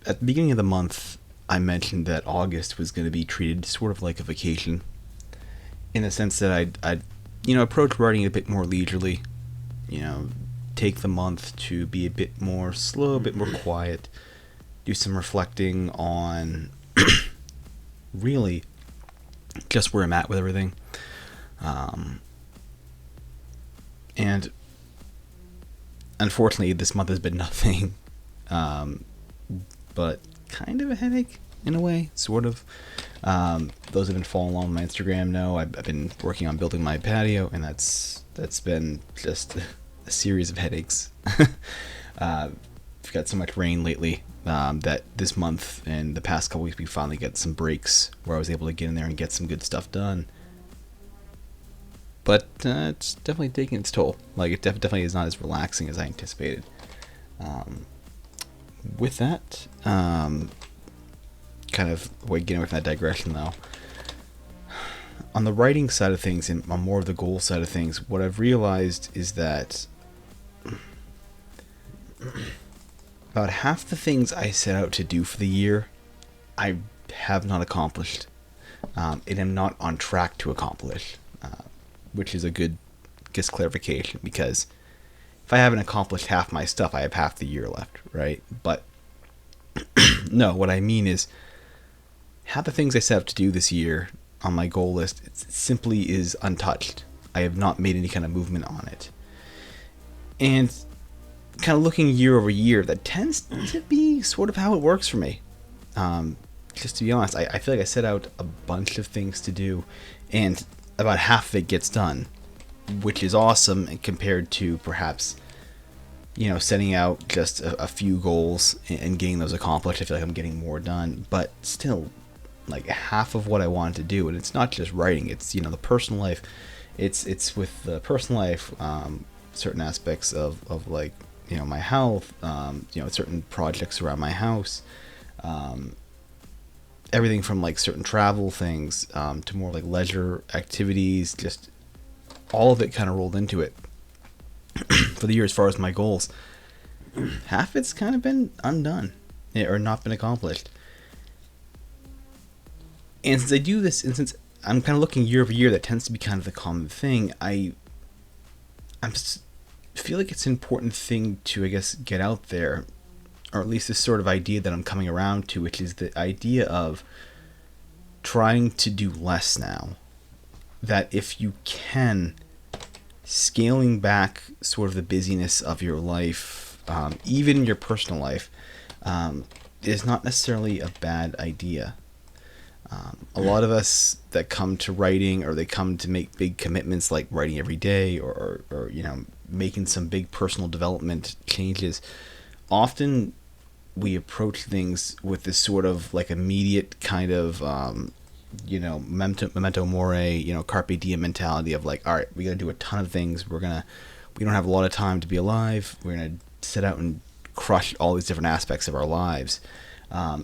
at the beginning of the month, I mentioned that August was going to be treated sort of like a vacation, in the sense that I'd approach writing a bit more leisurely. You know, take the month to be a bit more slow, a bit more quiet, do some reflecting on really just where I'm at with everything. And unfortunately, this month has been nothing but kind of a headache in a way, sort of. Those who have been following along my Instagram know I've been working on building my patio, and that's been just a series of headaches. We've got so much rain lately that this month and the past couple weeks we finally get some breaks where I was able to get in there and get some good stuff done. But it's definitely taking its toll. Like, it definitely is not as relaxing as I anticipated. With that, kind of getting away from that digression though, on the writing side of things and on more of the goal side of things, what I've realized is that about half the things I set out to do for the year, I have not accomplished, and am not on track to accomplish, which is a good, clarification, because if I haven't accomplished half my stuff, I have half the year left, right? But no, what I mean is, half the things I set out to do this year on my goal list, it simply is untouched. I have not made any kind of movement on it. And kind of looking year over year, that tends to be sort of how it works for me. Just to be honest, I feel like I set out a bunch of things to do, and about half of it gets done, which is awesome, and compared to perhaps, setting out just a few goals and getting those accomplished. I feel like I'm getting more done, but still, like, half of what I wanted to do, and it's not just writing, it's, the personal life. It's with the personal life, certain aspects of like, my health, certain projects around my house, everything from like certain travel things, to more like leisure activities, just all of it kind of rolled into it for the year. As far as my goals, half it's kind of been undone, or not been accomplished. And since I do this, and since I'm kind of looking year over year, that tends to be kind of the common thing. I feel like it's an important thing to, I guess, get out there, or at least this sort of idea that I'm coming around to, which is the idea of trying to do less now. That if you can, scaling back sort of the busyness of your life, even your personal life, is not necessarily a bad idea. A lot of us that come to writing, or they come to make big commitments like writing every day, or making some big personal development changes, often we approach things with this sort of like immediate kind of memento mori, carpe diem mentality of like, all right, we got to do a ton of things. We don't have a lot of time to be alive. We're gonna set out and crush all these different aspects of our lives.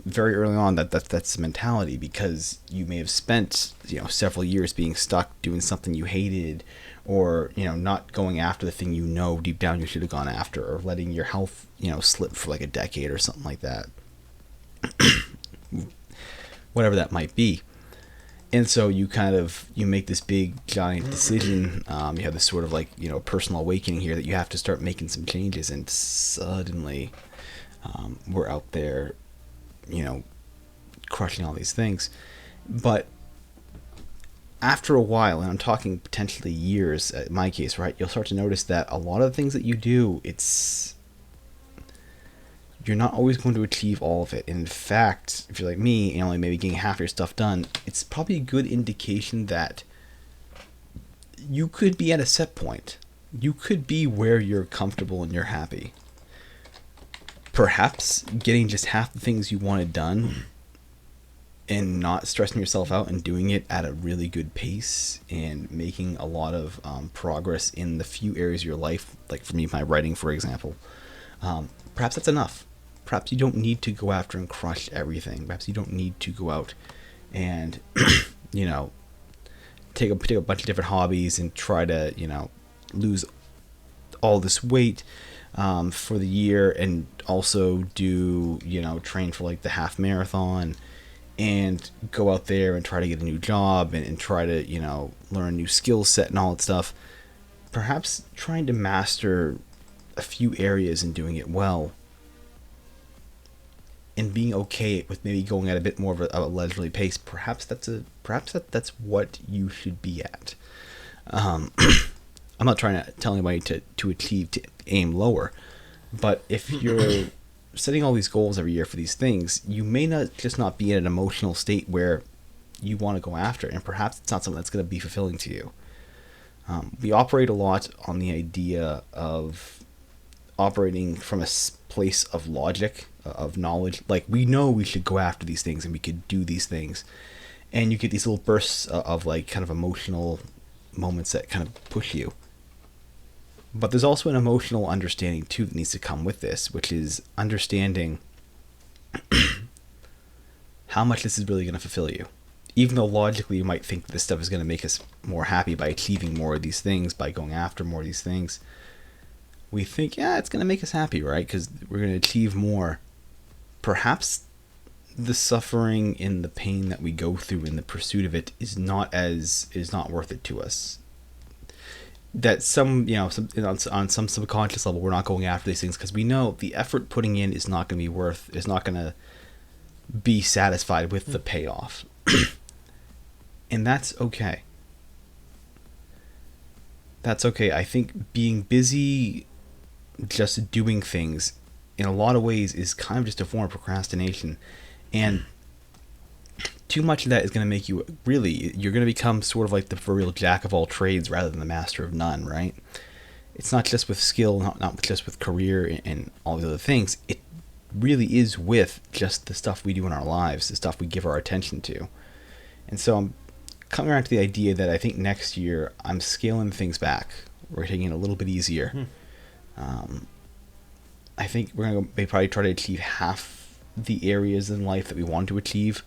Very early on, that's the mentality, because you may have spent several years being stuck doing something you hated, or not going after the thing deep down you should have gone after, or letting your health slip for like a decade or something like that. Whatever that might be. And so you make this big giant decision. You have this sort of like personal awakening here that you have to start making some changes, and suddenly we're out there crushing all these things. But after a while, and I'm talking potentially years in my case, right, you'll start to notice that a lot of the things that you do, you're not always going to achieve all of it. And in fact, if you're like me and only maybe getting half your stuff done, it's probably a good indication that you could be at a set point. You could be where you're comfortable and you're happy. Perhaps getting just half the things you wanted done and not stressing yourself out and doing it at a really good pace and making a lot of progress in the few areas of your life, like for me, my writing, for example, perhaps that's enough. Perhaps you don't need to go after and crush everything. Perhaps you don't need to go out and, take a bunch of different hobbies and try to, lose all this weight, for the year, and also do, train for like the half marathon, and go out there and try to get a new job, and try to, learn a new skill set and all that stuff. Perhaps trying to master a few areas and doing it well, and being okay with maybe going at a bit more of a leisurely pace. That's what you should be at. I'm not trying to tell anybody to aim lower, but if you're setting all these goals every year for these things, you may not be in an emotional state where you want to go after it, and perhaps it's not something that's going to be fulfilling to you. We operate a lot on the idea of operating from a place of logic, of knowledge. Like, we know we should go after these things and we could do these things, and you get these little bursts of like kind of emotional moments that kind of push you. But there's also an emotional understanding too that needs to come with this, which is understanding how much this is really going to fulfill you. Even though logically you might think that this stuff is going to make us more happy by achieving more of these things, by going after more of these things, we think, yeah, it's going to make us happy, right? Because we're going to achieve more. Perhaps the suffering and the pain that we go through in the pursuit of it is not worth it to us. That on some subconscious level, we're not going after these things because we know the effort putting in is not going to be satisfied with the payoff. And that's okay. That's okay. I think being busy just doing things in a lot of ways is kind of just a form of procrastination, and too much of that is going to make you're going to become sort of like the for real jack of all trades rather than the master of none, right? It's not just with skill, not just with career and all the other things. It really is with just the stuff we do in our lives, the stuff we give our attention to. And so I'm coming around to the idea that I think next year I'm scaling things back. We're taking it a little bit easier. I think we're going to probably try to achieve half the areas in life that we want to achieve,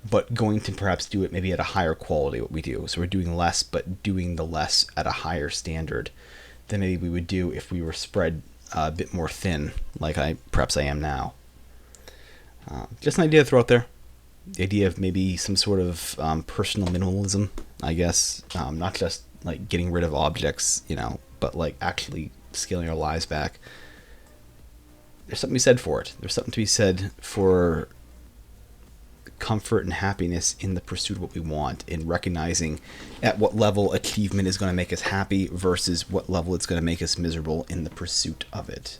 but going to perhaps do it maybe at a higher quality what we do. So we're doing less, but doing the less at a higher standard than maybe we would do if we were spread a bit more thin, like I am now. Just an idea to throw out there. The idea of maybe some sort of personal minimalism, I guess. Not just like getting rid of objects, but like actually scaling our lives back. There's something to be said for it. There's something to be said for comfort and happiness in the pursuit of what we want, in recognizing at what level achievement is going to make us happy versus what level it's going to make us miserable in the pursuit of it.